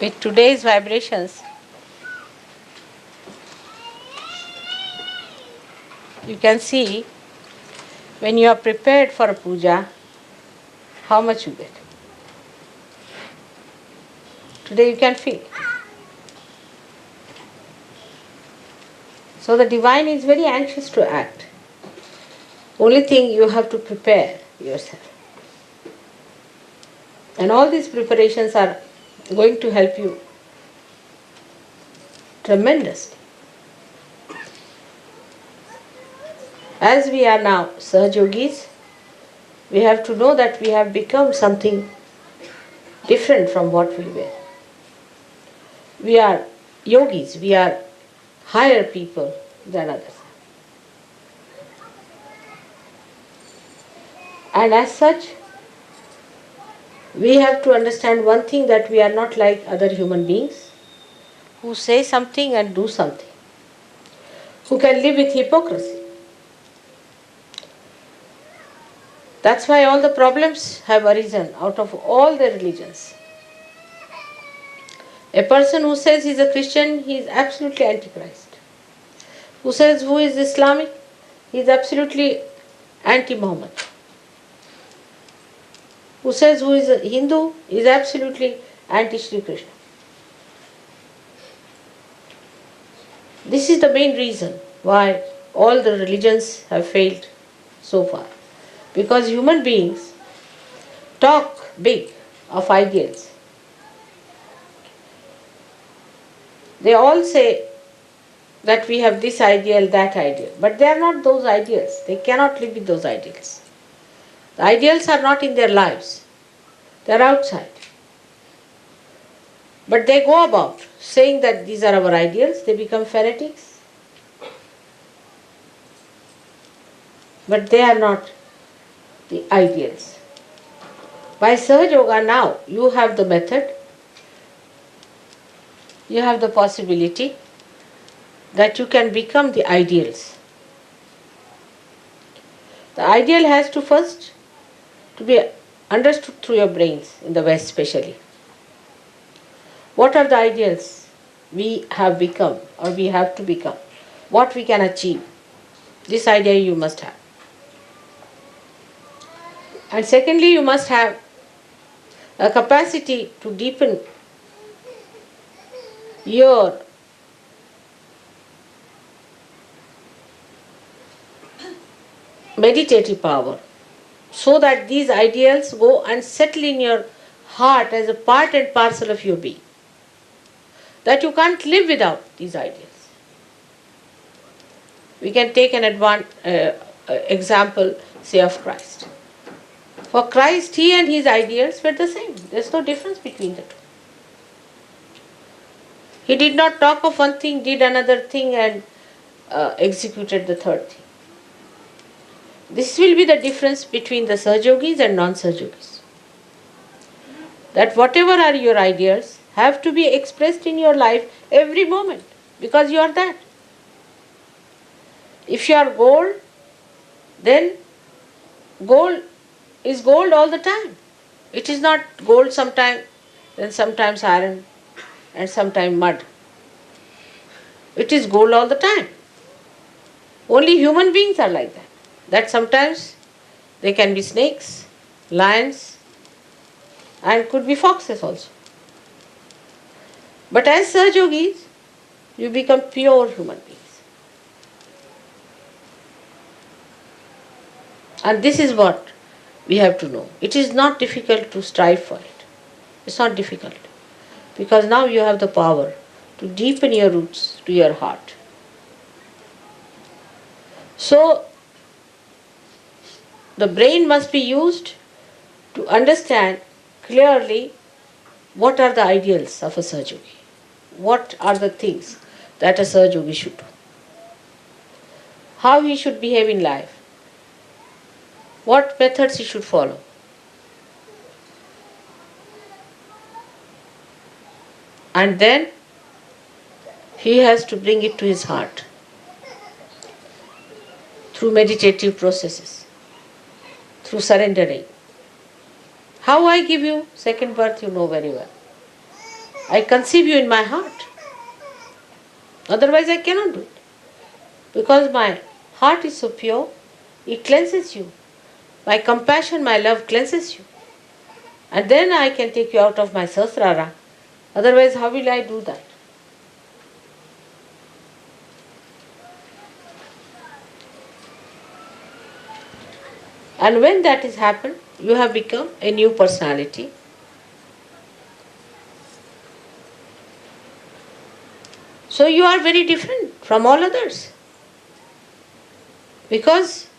With today's vibrations, you can see when you are prepared for a puja, how much you get. Today you can feel. So the divine is very anxious to act. Only thing you have to prepare yourself. And all these preparations are going to help you tremendously. As we are now Sahaja Yogis, we have to know that we have become something different from what we were. We are yogis, we are higher people than others. And as such, we have to understand one thing, that we are not like other human beings who say something and do something, who can live with hypocrisy. That's why all the problems have arisen out of all the religions. A person who says he is a Christian, he is absolutely antichrist. Who says who is Islamic, he is absolutely anti-Muhammad. Who says who is a Hindu, is absolutely anti-Shri Krishna. This is the main reason why all the religions have failed so far. Because human beings talk big of ideals. They all say that we have this ideal, that ideal. But they are not those ideals. They cannot live with those ideals. The ideals are not in their lives. They are outside. But they go about saying that these are our ideals. They become fanatics. But they are not the ideals. By Sahaja Yoga now, you have the method, you have the possibility that you can become the ideals. The ideal has to first to be understood through your brains, in the West especially. What are the ideals we have become or we have to become? What we can achieve? This idea you must have. And secondly, you must have a capacity to deepen your meditative power, so that these ideals go and settle in your heart as a part and parcel of your being. That you can't live without these ideals. We can take an example, say, of Christ. For Christ, he and his ideals were the same. There's no difference between the two. He did not talk of one thing, did another thing, and executed the third thing. This will be the difference between the Sahaja Yogis and non-Sahaja Yogis. That whatever are your ideas have to be expressed in your life every moment, because you are that. If you are gold, then gold is gold all the time. It is not gold sometime, then sometimes iron, and sometimes mud. It is gold all the time. Only human beings are like that. That sometimes they can be snakes, lions, and could be foxes also. But as Sahaja Yogis, you become pure human beings. And this is what we have to know. It is not difficult to strive for it. It's not difficult. Because now you have the power to deepen your roots to your heart. So, the brain must be used to understand clearly what are the ideals of a Sahaja Yogi. What are the things that a Sahaja Yogi should do. How he should behave in life. What methods he should follow. And then he has to bring it to his heart through meditative processes, through surrendering. How I give you second birth, you know very well. I conceive you in my heart. Otherwise I cannot do it. Because my heart is so pure, it cleanses you. My compassion, my love cleanses you. And then I can take you out of my sasrara. Otherwise, how will I do that? And when that has happened, you have become a new personality. So you are very different from all others. Because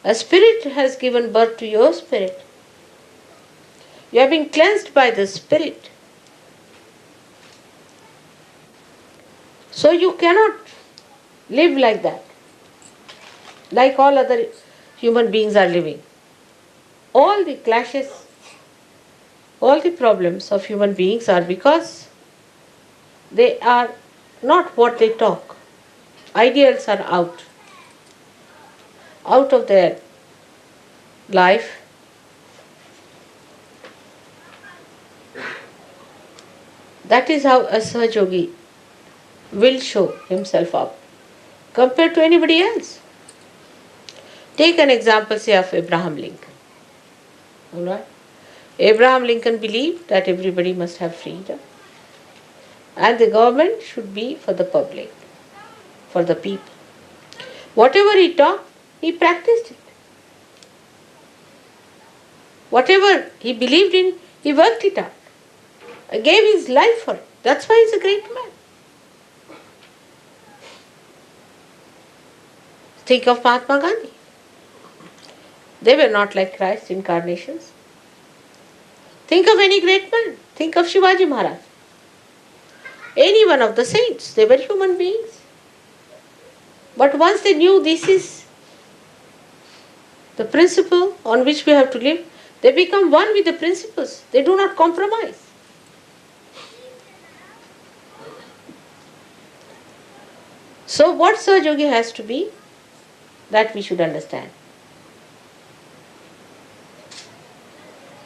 a spirit has given birth to your spirit. You have been cleansed by the spirit. So you cannot live like that, like all other human beings are living. All the clashes, all the problems of human beings are because they are not what they talk. Ideals are out of their life. That is how a Sahaja Yogi will show himself up compared to anybody else. Take an example, say, of Abraham Lincoln. Alright? Abraham Lincoln believed that everybody must have freedom and the government should be for the public, for the people. Whatever he taught, he practiced it. Whatever he believed in, he worked it out. He gave his life for it. That's why he's a great man. Think of Mahatma Gandhi. They were not like Christ incarnations. Think of any great man. Think of Shivaji Maharaj. Any one of the saints. They were human beings. But once they knew this is the principle on which we have to live, they become one with the principles. They do not compromise. So what Sahaja Yogi has to be, that we should understand.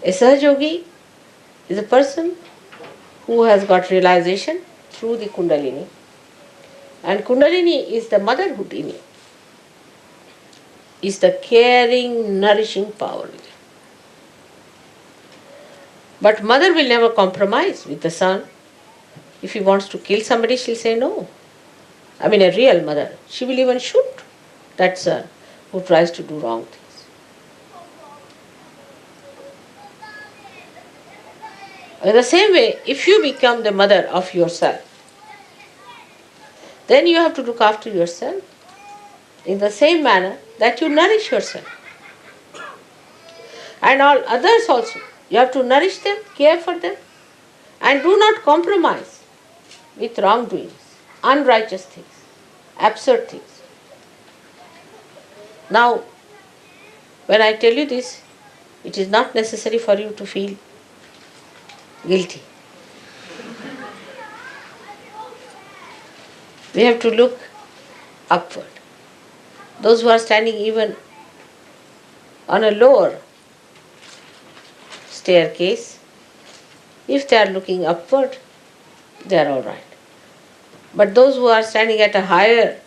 A Sahaja Yogi is a person who has got realization through the Kundalini. And Kundalini is the motherhood in you. Is the caring, nourishing power. But mother will never compromise with the son. If he wants to kill somebody, she'll say no. I mean, a real mother. She will even shoot that son who tries to do wrong things. In the same way, if you become the mother of yourself, then you have to look after yourself in the same manner that you nourish yourself. And all others also. You have to nourish them, care for them, and do not compromise with wrongdoings, unrighteous things, absurd things. Now, when I tell you this, it is not necessary for you to feel guilty. We have to look upward. Those who are standing even on a lower staircase, if they are looking upward, they are all right. But those who are standing at a higher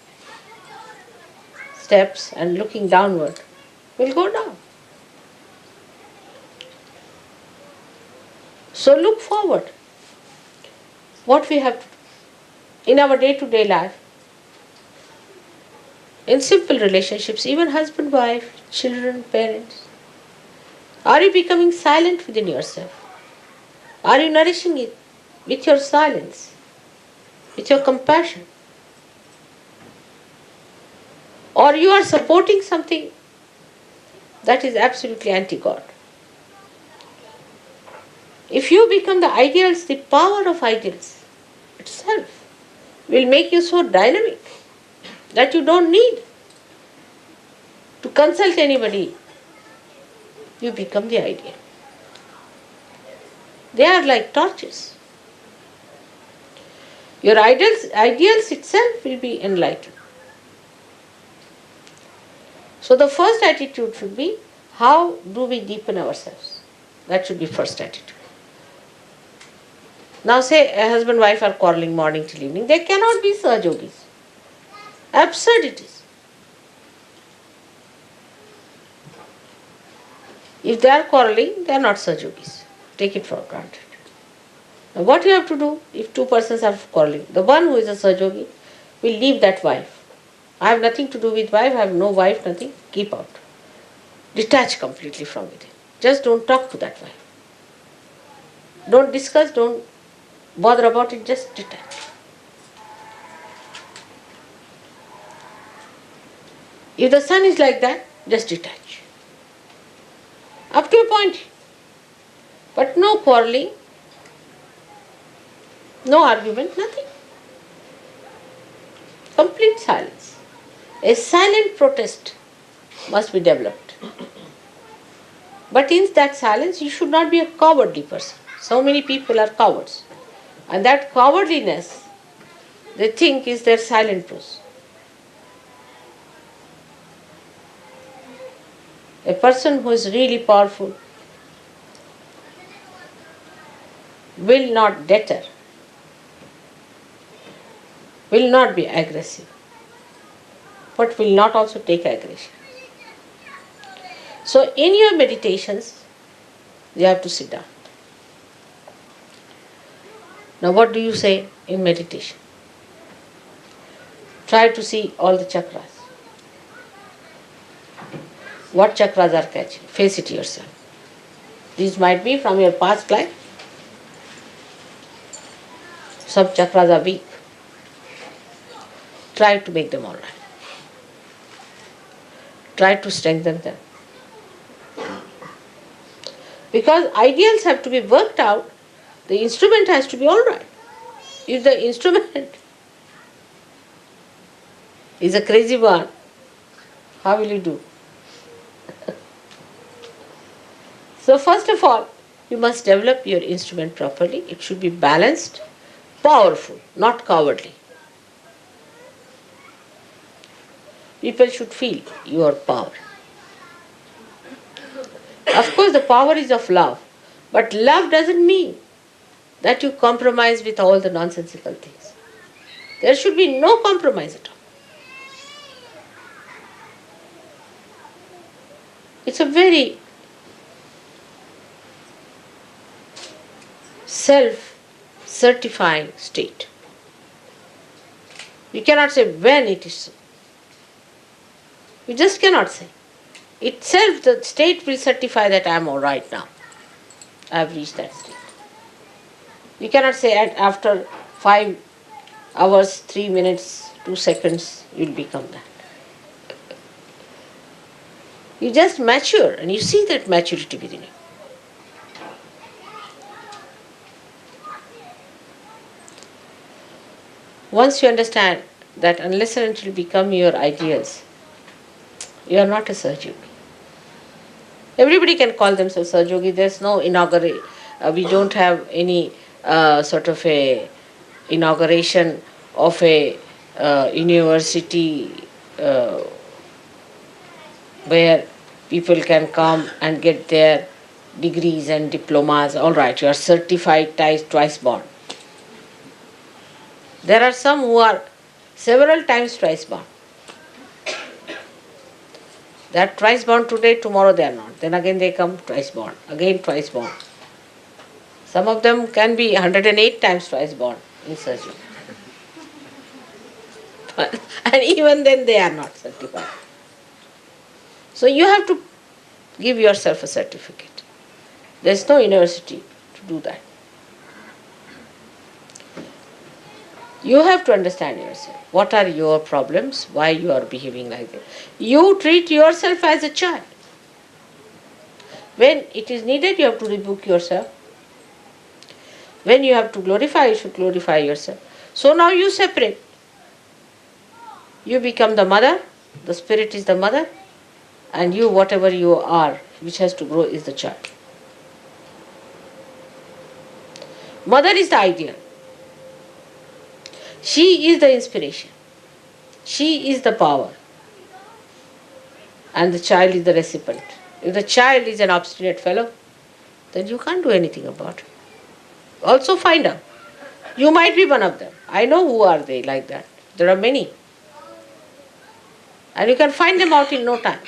steps and looking downward will go down. So look forward. What we have to do in our day-to-day life, in simple relationships, even husband, wife, children, parents. Are you becoming silent within yourself? Are you nourishing it with your silence, with your compassion? Or you are supporting something that is absolutely anti-God? If you become the ideals, the power of ideals itself will make you so dynamic that you don't need to consult anybody. You become the ideal. They are like torches. Your ideals itself will be enlightened. So the first attitude should be, how do we deepen ourselves? That should be first attitude. Now say a husband and wife are quarreling morning till evening. They cannot be Sahajogis. Absurd it is. If they are quarreling, they are not Sahajogis. Take it for granted. Now what you have to do if two persons are quarreling? The one who is a Sahajogi will leave that wife. I have nothing to do with wife, I have no wife, nothing. Keep out. Detach completely from within. Just don't talk to that wife. Don't discuss, don't bother about it, just detach. If the son is like that, just detach. Up to a point. But no quarreling, no argument, nothing. Complete silence. A silent protest must be developed. But in that silence, you should not be a cowardly person. So many people are cowards. And that cowardliness, they think, is their silent prose. A person who is really powerful will not deter, will not be aggressive, but will not also take aggression. So in your meditations, you have to sit down. Now what do you say in meditation? Try to see all the chakras. What chakras are catching? Face it yourself. These might be from your past life. Some chakras are weak. Try to make them all right. Try to strengthen them. Because ideals have to be worked out, the instrument has to be all right. If the instrument is a crazy one, how will you do? So first of all, you must develop your instrument properly. It should be balanced, powerful, not cowardly. People should feel your power. Of course, the power is of love, but love doesn't mean that you compromise with all the nonsensical things. There should be no compromise at all. It's a very self-certifying state. You cannot say when it is so. You just cannot say. Itself, the state will certify that I am all right now. I have reached that state. You cannot say after 5 hours, 3 minutes, 2 seconds, you will become that. You just mature and you see that maturity within you. Once you understand that unless and until you become your ideals, you are not a Sahajogi. Everybody can call themselves Sahajogi. There's no inauguration. We don't have any sort of a inauguration of a university where people can come and get their degrees and diplomas. All right, you are certified twice born. There are some who are several times twice born. They are twice born today, tomorrow they are not. Then again they come twice born, again twice born. Some of them can be 108 times twice born in surgery. And even then they are not certified. So you have to give yourself a certificate. There is no university to do that. You have to understand yourself. What are your problems? Why you are behaving like that? You treat yourself as a child. When it is needed, you have to rebuke yourself. When you have to glorify, you should glorify yourself. So now you separate. You become the mother, the spirit is the mother, and you, whatever you are, which has to grow, is the child. Mother is the ideal. She is the inspiration. She is the power. And the child is the recipient. If the child is an obstinate fellow, then you can't do anything about it. Also find out You might be one of them. I know who are they like that. There are many. And you can find them out in no time.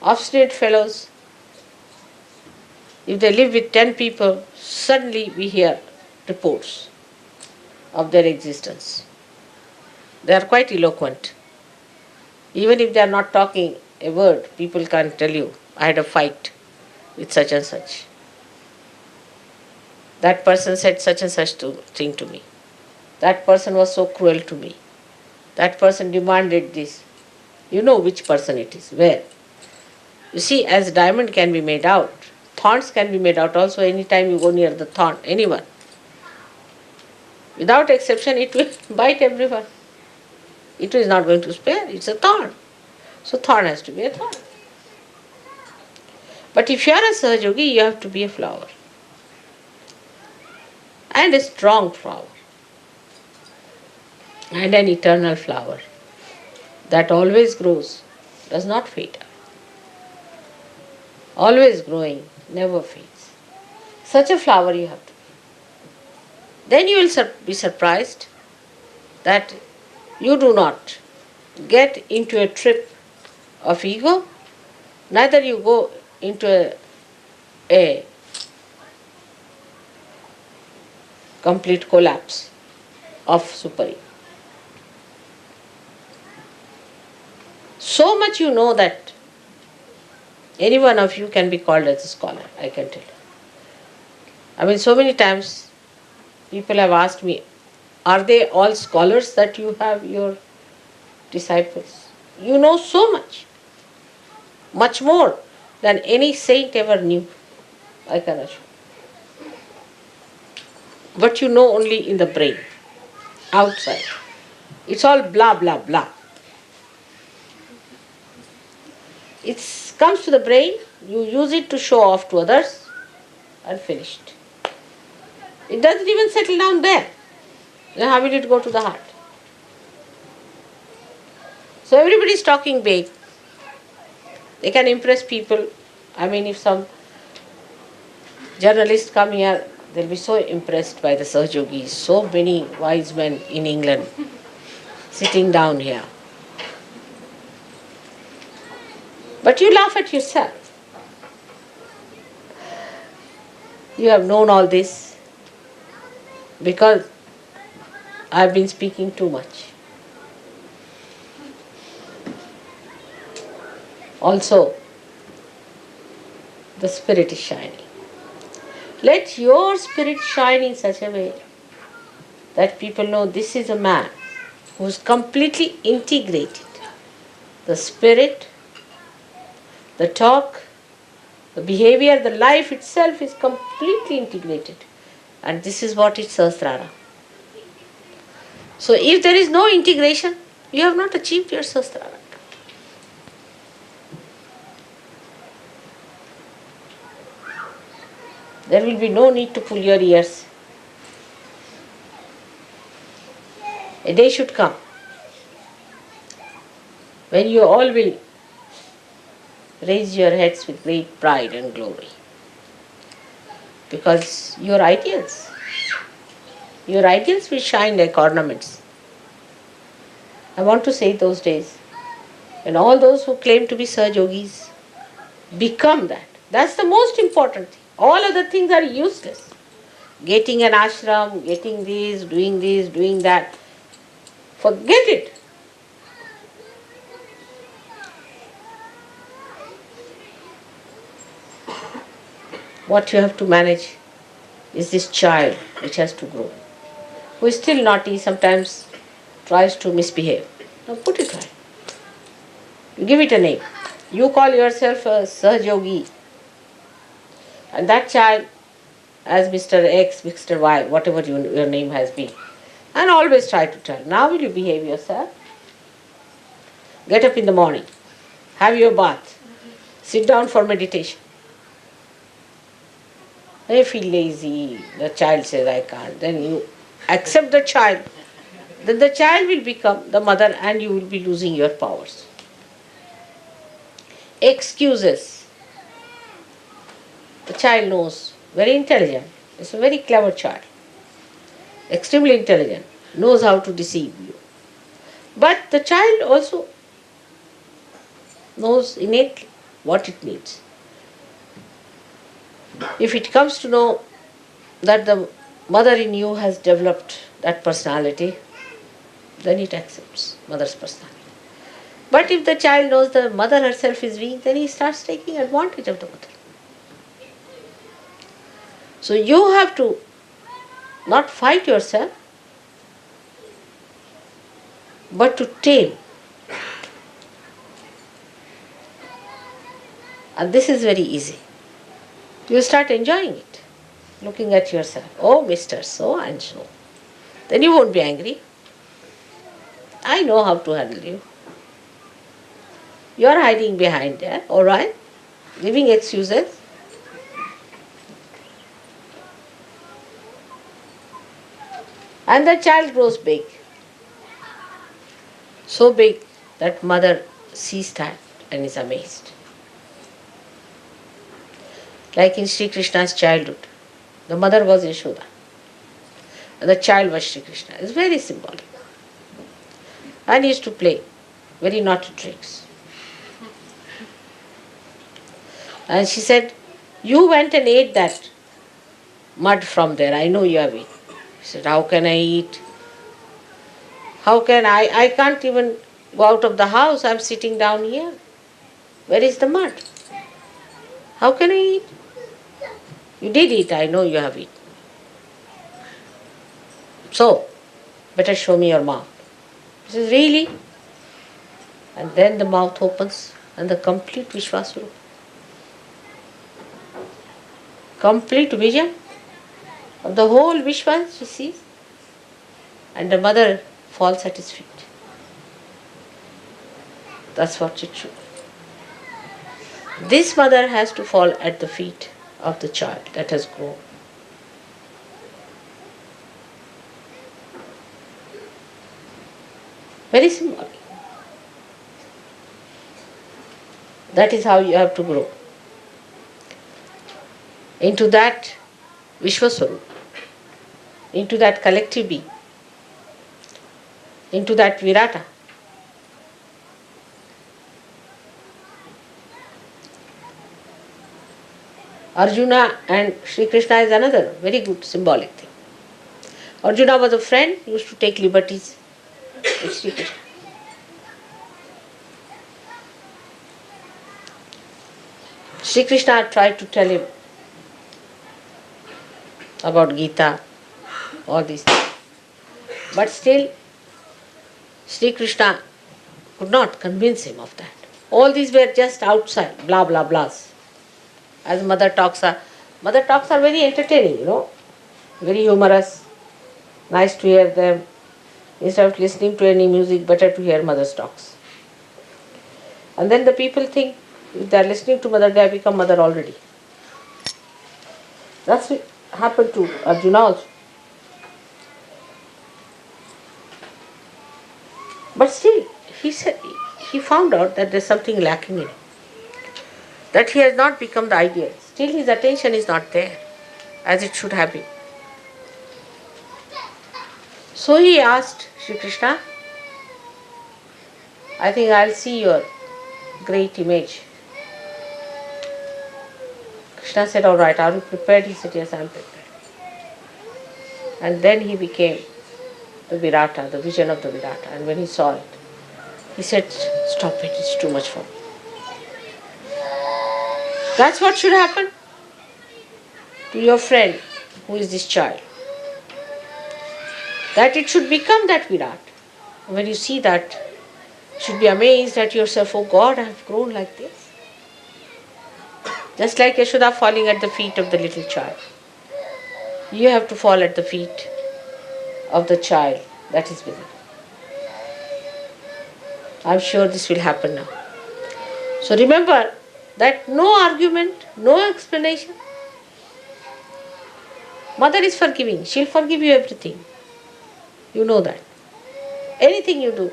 Obstinate fellows, if they live with 10 people, suddenly we hear reports of their existence. They are quite eloquent. Even if they are not talking a word, people can tell you, I had a fight with such and such. That person said such and such thing to me. That person was so cruel to me. That person demanded this. You know which person it is, where. You see, as diamond can be made out, thorns can be made out also anytime you go near the thorn, anyone. Without exception, it will bite everyone. It is not going to spare, it's a thorn. So thorn has to be a thorn. But if you are a Sahaja Yogi, you have to be a flower. And a strong flower. And an eternal flower that always grows, does not fade. Always growing, never fades. Such a flower you have to be. Then you will be surprised that you do not get into a trip of ego, neither you go into a complete collapse of super-ego. So much you know that any one of you can be called as a scholar, I can tell you. I mean, so many times people have asked me, are they all scholars that you have, your disciples? You know so much more than any saint ever knew, I can assure. But you know only in the brain, outside. It's all blah, blah, blah. It comes to the brain, you use it to show off to others, and finished. It doesn't even settle down there. Then how will it go to the heart? So everybody is talking big. They can impress people. I mean, if some journalists come here, they'll be so impressed by the Sahaja Yogis. So many wise men in England sitting down here. But you laugh at yourself. You have known all this because I have been speaking too much. Also, the spirit is shining. Let your spirit shine in such a way that people know this is a man who is completely integrated. The spirit, the talk, the behavior, the life itself is completely integrated. And this is what is Sahasrara. So if there is no integration, you have not achieved your Sahasrara. There will be no need to pull your ears. A day should come when you all will raise your heads with great pride and glory. Because your ideals will shine like ornaments. I want to say those days when all those who claim to be Sahaja Yogis become that. That's the most important thing. All other things are useless. Getting an ashram, getting this, doing that. Forget it. What you have to manage is this child which has to grow, who is still naughty, sometimes tries to misbehave. Now put it right. Give it a name. You call yourself a Sahaja Yogi. And that child, as Mr. X, Mr. Y, whatever your name has been, and always try to tell, now will you behave yourself? Get up in the morning, have your bath, sit down for meditation. I feel lazy, the child says I can't. Then you accept the child. Then the child will become the mother and you will be losing your powers. Excuses. The child knows, very intelligent. It's a very clever child, extremely intelligent, knows how to deceive you. But the child also knows innately what it needs. If it comes to know that the mother in you has developed that personality, then it accepts mother's personality. But if the child knows the mother herself is weak, then he starts taking advantage of the mother. So you have to not fight yourself, but to tame. And this is very easy. You start enjoying it, looking at yourself. Oh, Mr. So and so. Then you won't be angry. I know how to handle you. You are hiding behind there, all right? Giving excuses. And the child grows big. So big that mother sees that and is amazed. Like in Sri Krishna's childhood, the mother was Yashoda and the child was Sri Krishna. It's very symbolic. And he used to play very naughty tricks. And she said, you went and ate that mud from there. I know you have eaten. He said, how can I eat? How can I? I can't even go out of the house. I'm sitting down here. Where is the mud? How can I eat? You did eat. I know you have eaten. So, better show me your mouth. He says, really? And then the mouth opens and the complete Vishwasvarupa. Complete vision of the whole Vishwa she sees. And the mother falls at his feet. That's what it should be. This mother has to fall at the feet of the child that has grown. Very symbolic. That is how you have to grow into that Vishwaswarupa, into that collective being, into that Virata. Arjuna and Sri Krishna is another very good symbolic thing. Arjuna was a friend, used to take liberties with Sri Krishna. Sri Krishna tried to tell him about Gita, all these things. But still, Sri Krishna could not convince him of that. All these were just outside, blah blah blahs. As mother talks are very entertaining, very humorous, nice to hear them. Instead of listening to any music, better to hear mother's talks. And then the people think, if they are listening to mother, they have become mother already. That's what happened to Arjuna also. But still, he found out that there's something lacking in him. That he has not become the ideal. Still his attention is not there, as it should have been. So he asked Sri Krishna, I think I'll see your great image. Krishna said, all right, are you prepared? He said, yes, I am prepared. And then he became the Virata, the vision of the Virata. And when he saw it, he said, stop it, it's too much for me. That's what should happen to your friend who is this child. That it should become that Virat. When you see that, you should be amazed at yourself, oh God, I have grown like this. Just like Yashoda falling at the feet of the little child. You have to fall at the feet of the child that is within. I'm sure this will happen now. So remember that no argument, no explanation. Mother is forgiving. She'll forgive you everything. You know that. Anything you do,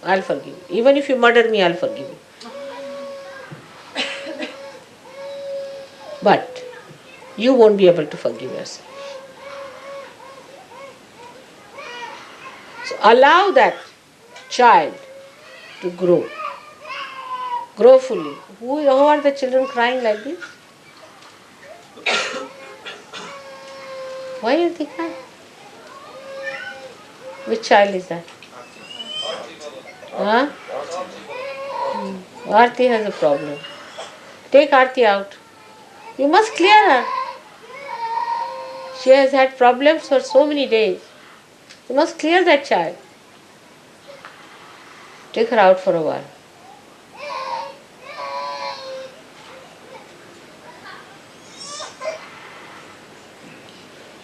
I'll forgive you. Even if you murder me, I'll forgive you. But you won't be able to forgive yourself. So allow that child to grow fully. Who are the children crying like this? Why are they crying? Which child is that? Huh? Aarti has a problem. Take Aarti out. You must clear her. She has had problems for so many days. You must clear that child. Take her out for a while.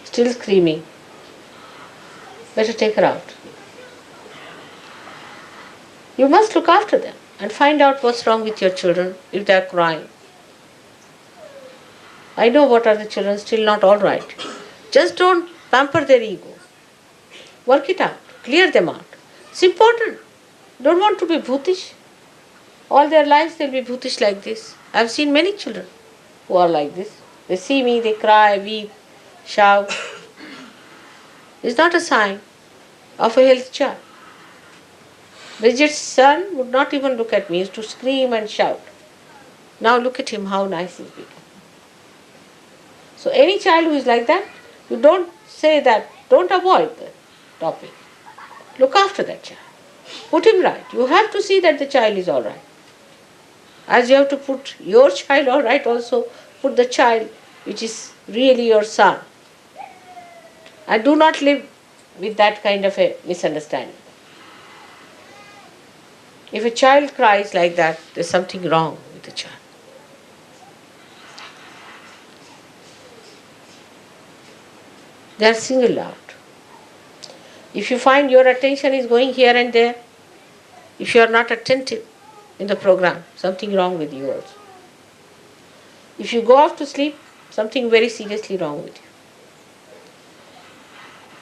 Still screaming. Better take her out. You must look after them and find out what's wrong with your children if they are crying. I know what are the children still not all right. Just don't pamper their ego. Work it out. Clear them out. It's important. Don't want to be bhutish. All their lives they'll be bhutish like this. I've seen many children who are like this. They see me, they cry, weep, shout. It's not a sign of a healthy child. Bridget's son would not even look at me. He used to scream and shout. Now look at him, how nice he's become. So any child who is like that, you don't say that, don't avoid the topic. Look after that child. Put him right. You have to see that the child is all right. As you have to put your child all right, also put the child which is really your son. And do not live with that kind of a misunderstanding. If a child cries like that, there's something wrong with the child. They are singled out. If you find your attention is going here and there, if you are not attentive in the program, something wrong with you also. If you go off to sleep, something very seriously wrong with you.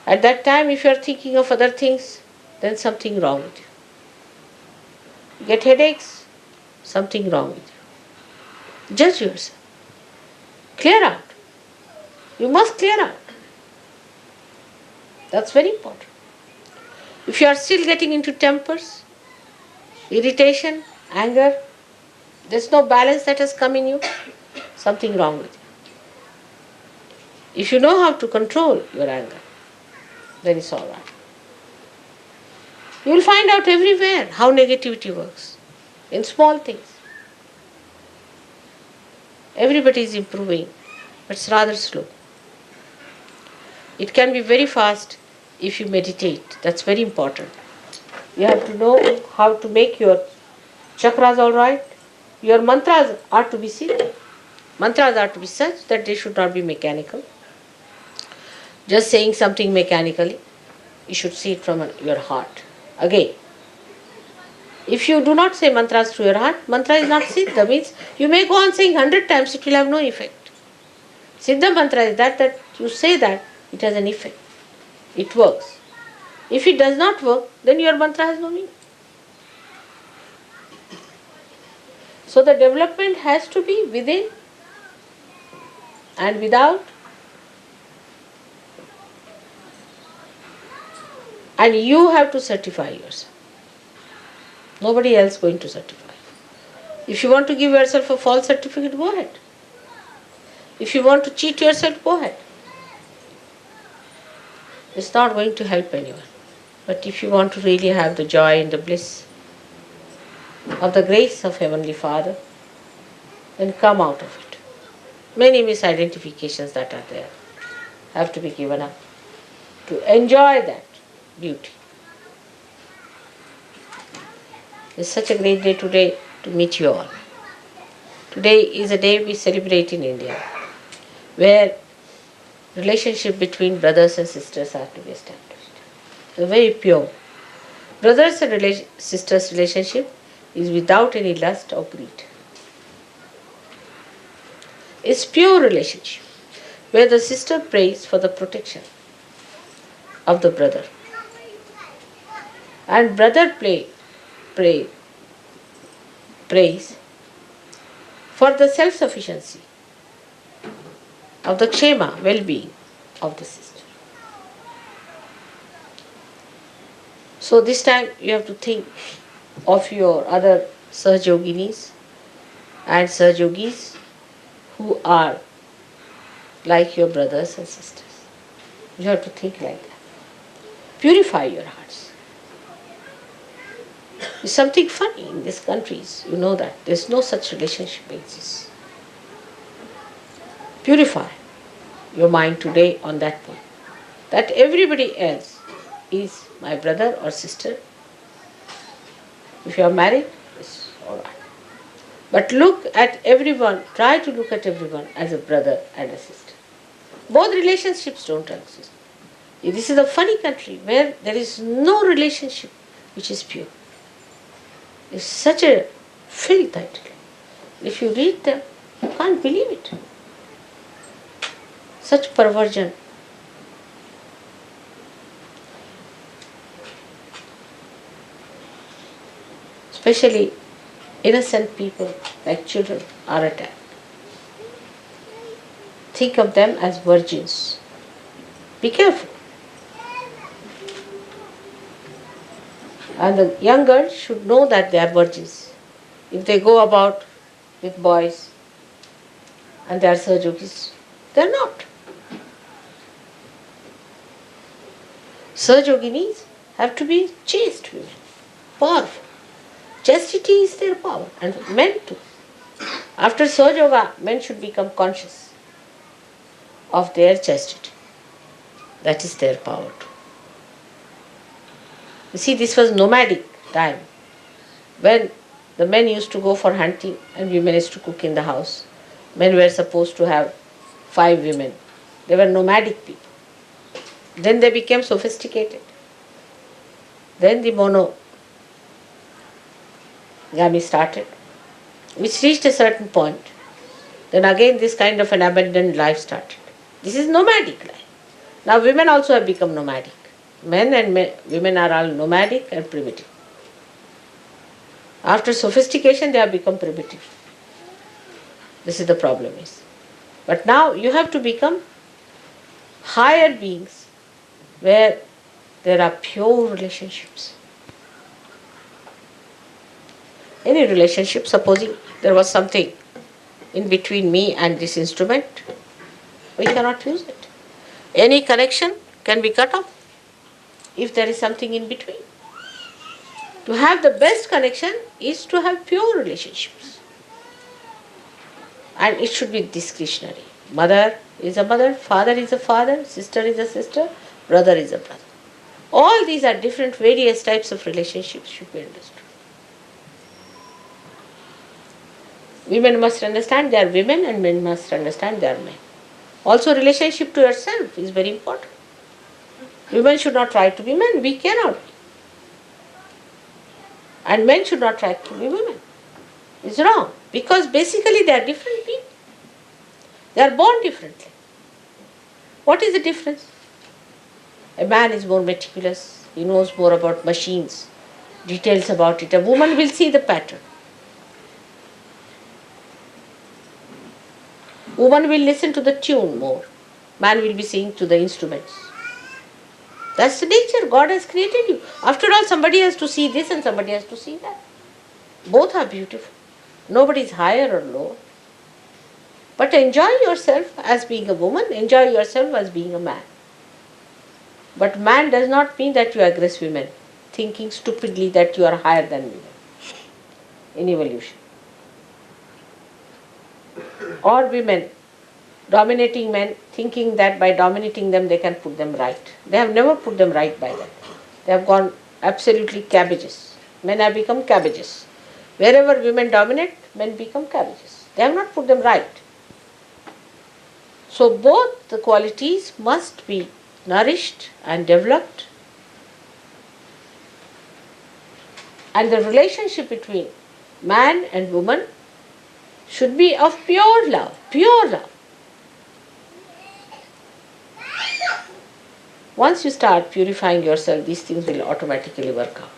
At that time, if you are thinking of other things, then something wrong with you. You get headaches, something wrong with you. Judge yourself. Clear out. You must clear out. That's very important. If you are still getting into tempers, irritation, anger, there's no balance that has come in you, something wrong with you. If you know how to control your anger, then it's all right. You will find out everywhere how negativity works, in small things. Everybody is improving, but it's rather slow. It can be very fast if you meditate. That's very important. You have to know how to make your chakras all right. Your mantras are to be seen. Mantras are to be such that they should not be mechanical. Just saying something mechanically, you should see it from your heart. Again, if you do not say mantras through your heart, mantra is not siddha. Means you may go on saying 100 times, it will have no effect. Siddha mantra is that you say that, it has an effect. It works. If it does not work, then your mantra has no meaning. So the development has to be within and without, and you have to certify yourself. Nobody else going to certify. If you want to give yourself a false certificate, go ahead. If you want to cheat yourself, go ahead. It's not going to help anyone. But if you want to really have the joy and the bliss of the grace of Heavenly Father, then come out of it. Many misidentifications that are there have to be given up to enjoy that beauty. It's such a great day today to meet you all. Today is a day we celebrate in India, where relationship between brothers and sisters are to be established. They're very pure. Brothers and sisters relationship is without any lust or greed. It's pure relationship, where the sister prays for the protection of the brother, and brother prays for the self-sufficiency of the kshema, well-being of the sister. So this time you have to think of your other Sahajoginis and Sahajogis who are like your brothers and sisters. You have to think like that. Purify your hearts. It's something funny in these countries, you know that. There's no such relationship exists. Purify your mind today on that point. That everybody else is my brother or sister. If you are married, it's alright. But look at everyone, try to look at everyone as a brother and a sister. Both relationships don't exist. This is a funny country where there is no relationship which is pure. It's such a filth, I tell you. If you read them, you can't believe it. Such perversion. Especially innocent people like children are attacked. Think of them as virgins. Be careful. And the young girls should know that they are virgins. If they go about with boys and they are Sahajogis, they are not. Sahajoginis have to be chaste women, powerful. Chastity is their power, and men too. After Sahaja, men should become conscious of their chastity. That is their power too. You see, this was nomadic time when the men used to go for hunting and women used to cook in the house. Men were supposed to have 5 women. They were nomadic people. Then they became sophisticated. Then the monogamy started, which reached a certain point. Then again this kind of an abandoned life started. This is nomadic life. Now women also have become nomadic. Men and women are all nomadic and primitive. After sophistication they have become primitive. This is the problem is. But now you have to become higher beings where there are pure relationships. Any relationship, supposing there was something in between me and this instrument, we cannot use it. Any connection can be cut off if there is something in between. To have the best connection is to have pure relationships. And it should be discretionary. Mother is a mother, father is a father, sister is a sister, brother is a brother. All these are different various types of relationships should be understood. Women must understand they are women and men must understand they are men. Also relationship to yourself is very important. Women should not try to be men, we cannot be. And men should not try to be women. It's wrong because basically they are different people. They are born differently. What is the difference? A man is more meticulous, he knows more about machines, details about it. A woman will see the pattern. Woman will listen to the tune more. Man will be seeing to the instruments. That's the nature. God has created you. After all, somebody has to see this and somebody has to see that. Both are beautiful. Nobody is higher or lower. But enjoy yourself as being a woman. Enjoy yourself as being a man. But man does not mean that you aggress women, thinking stupidly that you are higher than women in evolution. Or women dominating men, thinking that by dominating them they can put them right. They have never put them right by that. They have gone absolutely cabbages. Men have become cabbages. Wherever women dominate, men become cabbages. They have not put them right. So both the qualities must be nourished and developed. And the relationship between man and woman should be of pure love, pure love. Once you start purifying yourself, these things will automatically work out.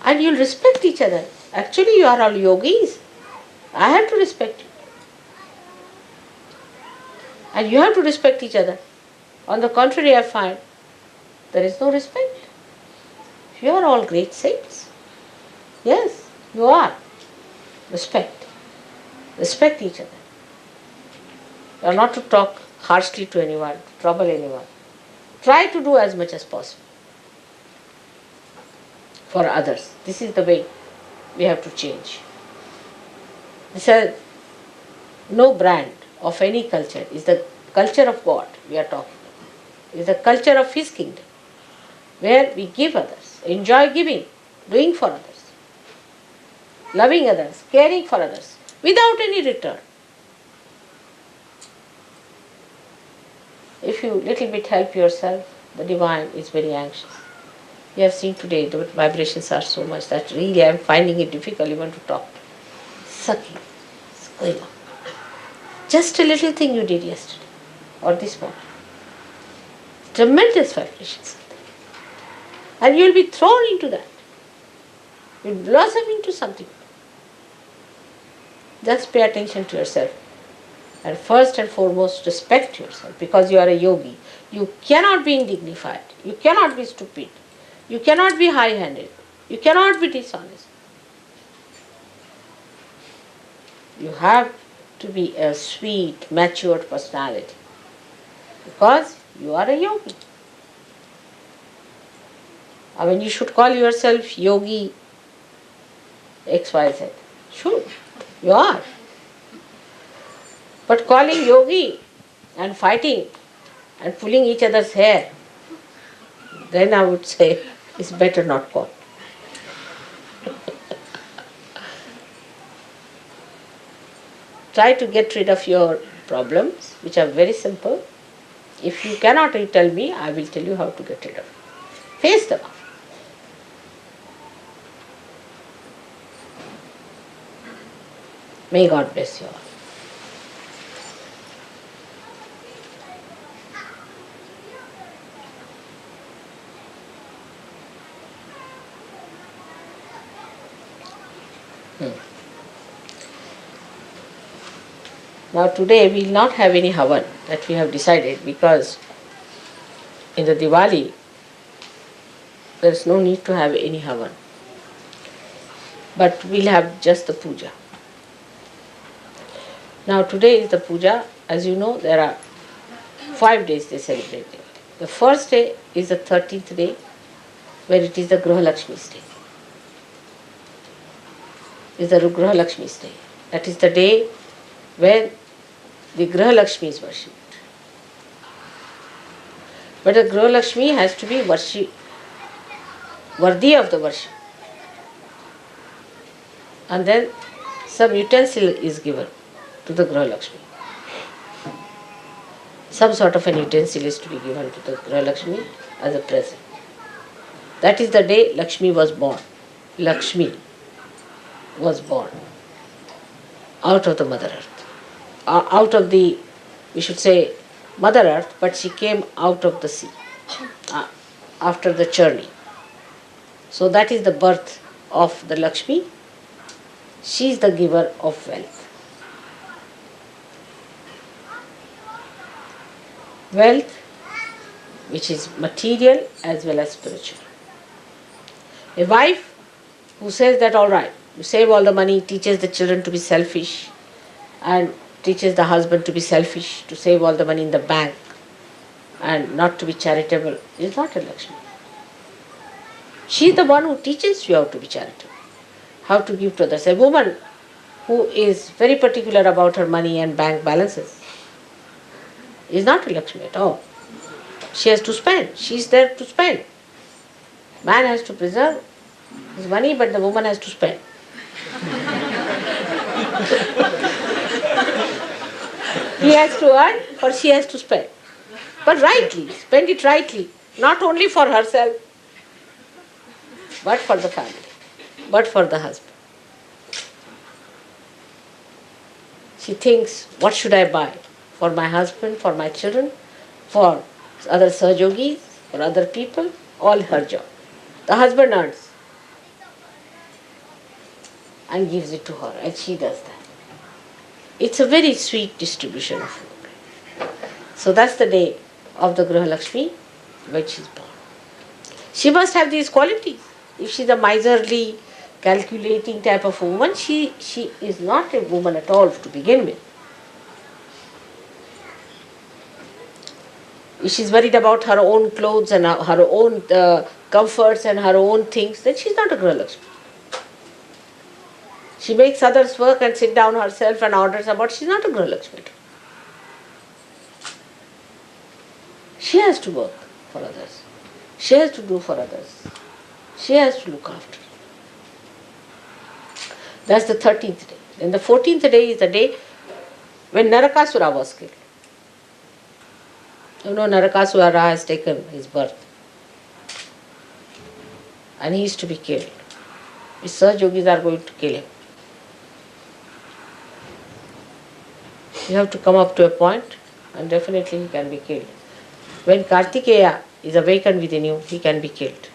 And you'll respect each other. Actually, you are all yogis. I have to respect you. And you have to respect each other. On the contrary, I find there is no respect. You are all great saints. Yes, you are. Respect. Respect each other. You are not to talk harshly to anyone, to trouble anyone. Try to do as much as possible for others. This is the way we have to change. This is no brand of any culture. Is the culture of God we are talking about. It is the culture of His kingdom, where we give others, enjoy giving, doing for others, loving others, caring for others, without any return. If you little bit help yourself, the divine is very anxious. You have seen today the vibrations are so much that really I am finding it difficult even to talk. Sucking. It's going on. Just a little thing you did yesterday or this morning. Tremendous vibrations. And you will be thrown into that. You will blossom into something. Just pay attention to yourself. And first and foremost, respect yourself, because you are a yogi. You cannot be indignified. You cannot be stupid. You cannot be high-handed. You cannot be dishonest. You have to be a sweet, matured personality, because you are a yogi. I mean, you should call yourself yogi XYZ. Sure, you are. But calling yogi and fighting and pulling each other's hair, then I would say it's better not call. Try to get rid of your problems, which are very simple. If you cannot tell me, I will tell you how to get rid of it. Face them up. May God bless you all. Now today we will not have any havan, that we have decided, because in the Diwali there is no need to have any havan. But we will have just the puja. Now today is the puja. As you know, there are 5 days they celebrate it. The first day is the 13th day, where it is the Gruha Lakshmi's day. Is the Gruha Lakshmi's day. That is the day when the Gruha Lakshmi is worshipped. But the Gruha Lakshmi has to be worthy of the worship. And then some utensil is given to the Gruha Lakshmi. Some sort of an utensil is to be given to the Gruha Lakshmi as a present. That is the day Lakshmi was born. Lakshmi was born out of the Mother Earth. Out of the, we should say, Mother Earth, but she came out of the sea after the journey. So that is the birth of the Lakshmi. She is the giver of wealth. Wealth which is material as well as spiritual. A wife who says that, all right, you save all the money, teaches the children to be selfish, and teaches the husband to be selfish, to save all the money in the bank and not to be charitable, is not a Lakshmi. She is the one who teaches you how to be charitable, how to give to others. A woman who is very particular about her money and bank balances is not a Lakshmi at all. She has to spend. She is there to spend. Man has to preserve his money, but the woman has to spend. He has to earn, or she has to spend. But rightly, spend it rightly, not only for herself, but for the family, but for the husband. She thinks, what should I buy? For my husband, for my children, for other Sahajogis, for other people, all her job. The husband earns and gives it to her, and she does that. It's a very sweet distribution of food. So that's the day of the Griha Lakshmi when she is born. She must have these qualities. If she is a miserly, calculating type of a woman, she is not a woman at all to begin with. If she is worried about her own clothes and her own comforts and her own things, then she is not a Griha Lakshmi. She makes others work and sit down herself and orders about, she is not a Griha Lakshmi. She has to work for others. She has to do for others. She has to look after. That's the 13th day. Then the 14th day is the day when Narakasura was killed. You know, Narakasura has taken his birth. And he is to be killed. His Sahaja Yogis are going to kill him. You have to come up to a point and definitely he can be killed. When Kartikeya is awakened within you, he can be killed.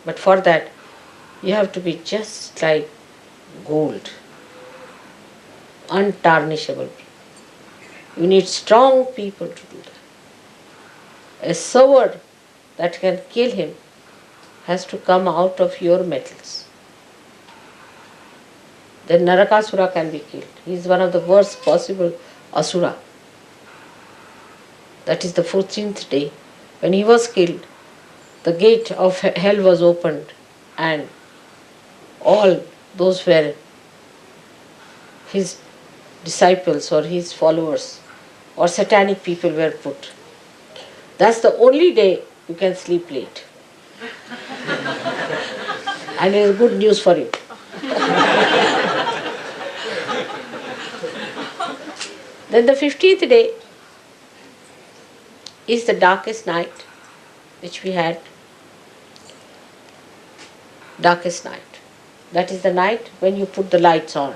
But for that, you have to be just like gold, untarnishable. You need strong people to do that. A sword that can kill him has to come out of your metals. Then Narakasura can be killed. He is one of the worst possible asura. That is the 14th day. When he was killed, the gate of hell was opened and all those were his disciples or his followers or satanic people were put. That's the only day you can sleep late. And it is good news for you. Then the 15th day is the darkest night which we had. Darkest night. That is the night when you put the lights on.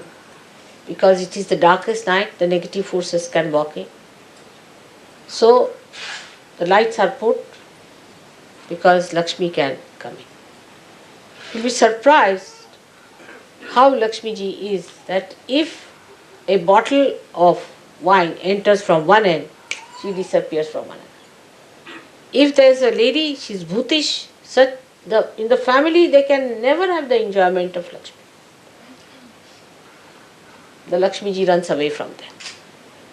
Because it is the darkest night, the negative forces can walk in. So the lights are put because Lakshmi can come in. You'll be surprised how Lakshmi ji is, that if a bottle of wine enters from one end, she disappears from another. If there is a lady, she is bhutish, in the family they can never have the enjoyment of Lakshmi. The Lakshmi ji runs away from them.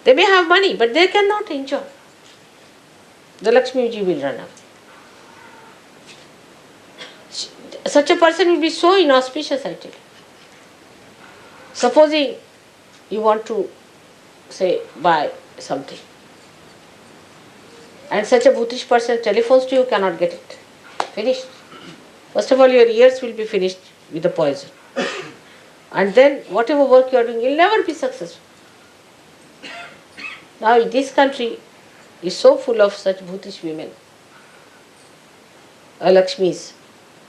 They may have money, but they cannot enjoy. The Lakshmi ji will run away. Such a person will be so inauspicious, I tell you. Supposing you want to, say, buy something, and such a bhutish person telephones to you, cannot get it. Finished. First of all, your ears will be finished with the poison. And then whatever work you are doing, you will never be successful. Now this country is so full of such bhutish women, Lakshmis.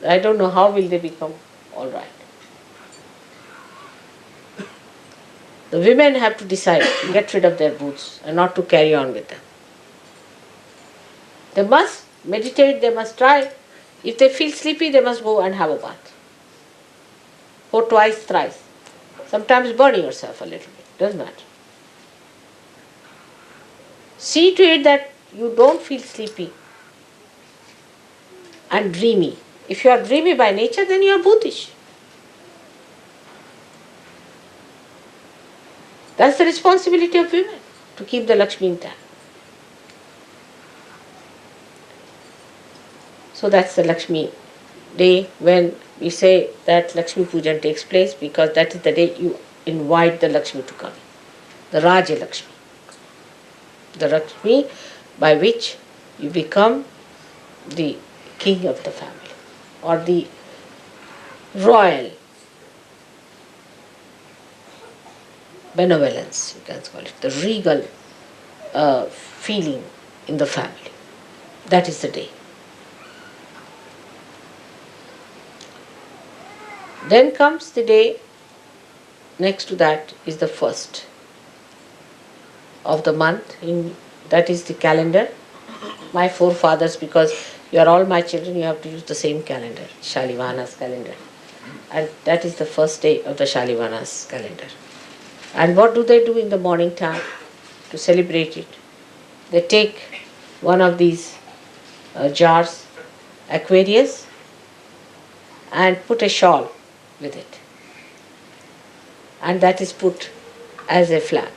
I don't know how will they become all right. The women have to decide to get rid of their booths and not to carry on with them. They must meditate, they must try. If they feel sleepy, they must go and have a bath. Go twice, thrice. Sometimes burn yourself a little bit, doesn't matter. See to it that you don't feel sleepy and dreamy. If you are dreamy by nature, then you are bhutish. That's the responsibility of women, to keep the Lakshmi intact. So that's the Lakshmi day when we say that Lakshmi Pujan takes place, because that is the day you invite the Lakshmi to come. The Raja Lakshmi. The Lakshmi by which you become the king of the family or the royal benevolence, you can call it, the regal feeling in the family. That is the day. Then comes the day, next to that is the first of the month, that is the calendar. My forefathers, because you are all my children, you have to use the same calendar, Shalivana's calendar. And that is the first day of the Shalivana's calendar. And what do they do in the morning time to celebrate it? they take one of these jars, Aquarius, and put a shawl with it. And that is put as a flag,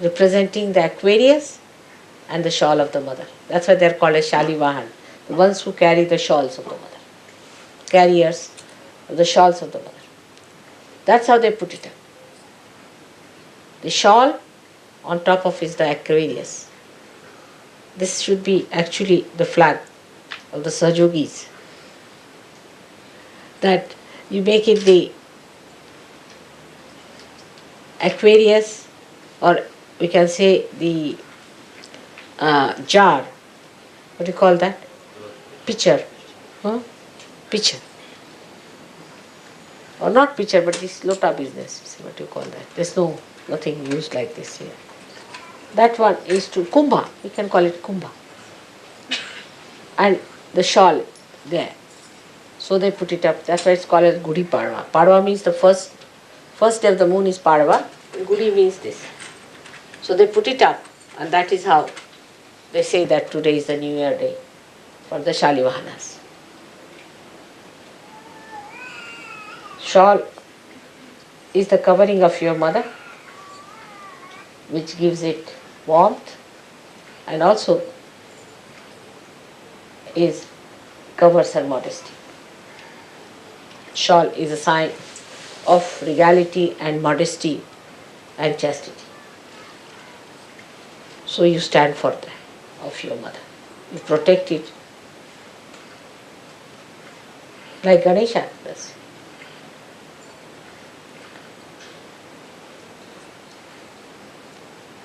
representing the Aquarius and the shawl of the mother. That's why they are called as Shalivahan, the ones who carry the shawls of the mother, carriers of the shawls of the mother. That's how they put it up. The shawl, on top of is the Aquarius. This should be actually the flag of the Sahajogis. That you make it the Aquarius, or we can say the jar. What do you call that? Pitcher. Huh? Pitcher. Or not pitcher, but this lota business. What do you call that? There's nothing used like this here. That one is to kumbha. We can call it kumbha. And the shawl there. So they put it up. That's why it's called as Gudi Padwa. Padwa means the first day of the moon is Padwa. Gudi means this. So they put it up, and that is how they say that today is the New Year day for the Shalivahanas. Shawl is the covering of your mother, which gives it warmth, and also covers her modesty. Shawl is a sign of regality and modesty and chastity. So you stand for that of your mother. You protect it like Ganesha does.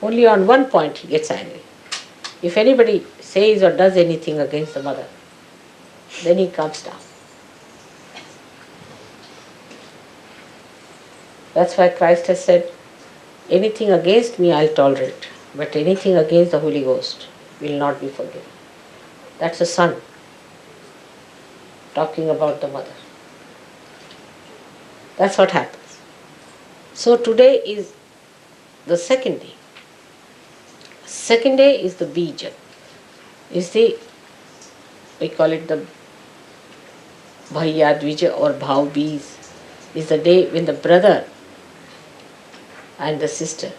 Only on one point he gets angry. If anybody says or does anything against the mother, then he comes down. That's why Christ has said, anything against me I'll tolerate, but anything against the Holy Ghost will not be forgiven. That's the son talking about the mother. That's what happens. So today is the second day. Second day is the Bija. We call it the Bhaiya Dvija or Bhav Beej. Is the day when the brother and the sister,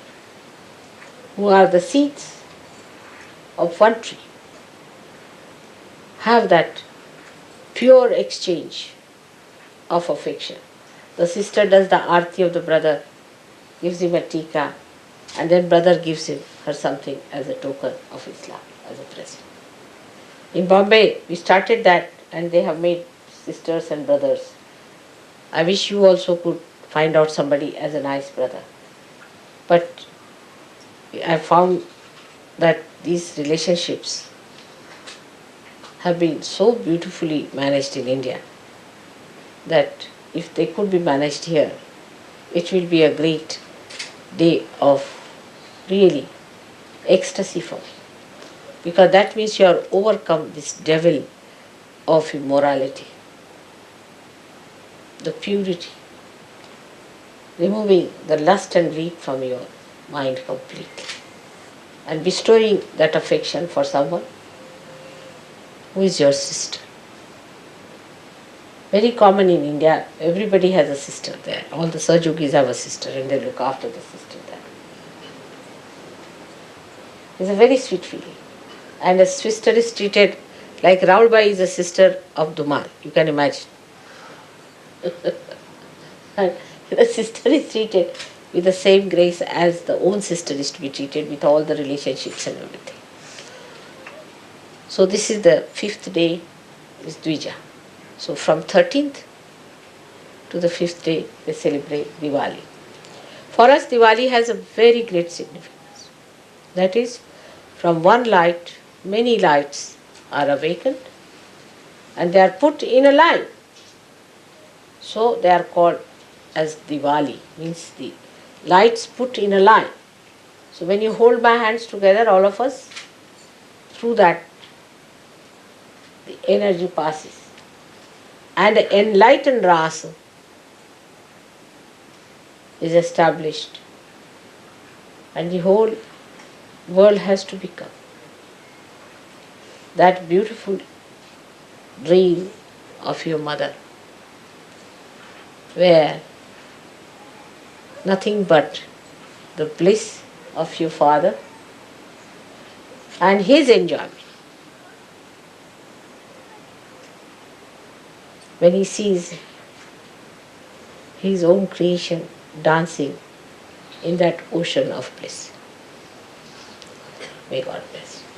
who are the seeds of one tree, have that pure exchange of affection. The sister does the arti of the brother, gives him a tika, and then brother gives her something as a token of his love, as a present. In Bombay, we started that, and they have made sisters and brothers. I wish you also could find out somebody as a nice brother. But I found that these relationships have been so beautifully managed in India that if they could be managed here, it will be a great day of really ecstasy for me. Because that means you have overcome this devil of immorality, the purity, removing the lust and greed from your mind completely, and bestowing that affection for someone who is your sister. Very common in India, everybody has a sister there. All the Sahajogis have a sister and they look after the sister there. It's a very sweet feeling. And a sister is treated like Raulbai is a sister of Dumal. You can imagine. And the sister is treated with the same grace as the own sister is to be treated, with all the relationships and everything. So this is the 5th day, is Dvija. So from 13th to the 5th day, they celebrate Diwali. For us, Diwali has a very great significance. That is, from one light, many lights are awakened and they are put in a line. So they are called as Diwali, means the lights put in a line. So when you hold my hands together, all of us, through that, the energy passes. And the enlightened rasa is established. And the whole world has to become that beautiful dream of your mother, where nothing but the bliss of your father and his enjoyment. When he sees his own creation dancing in that ocean of bliss. May God bless.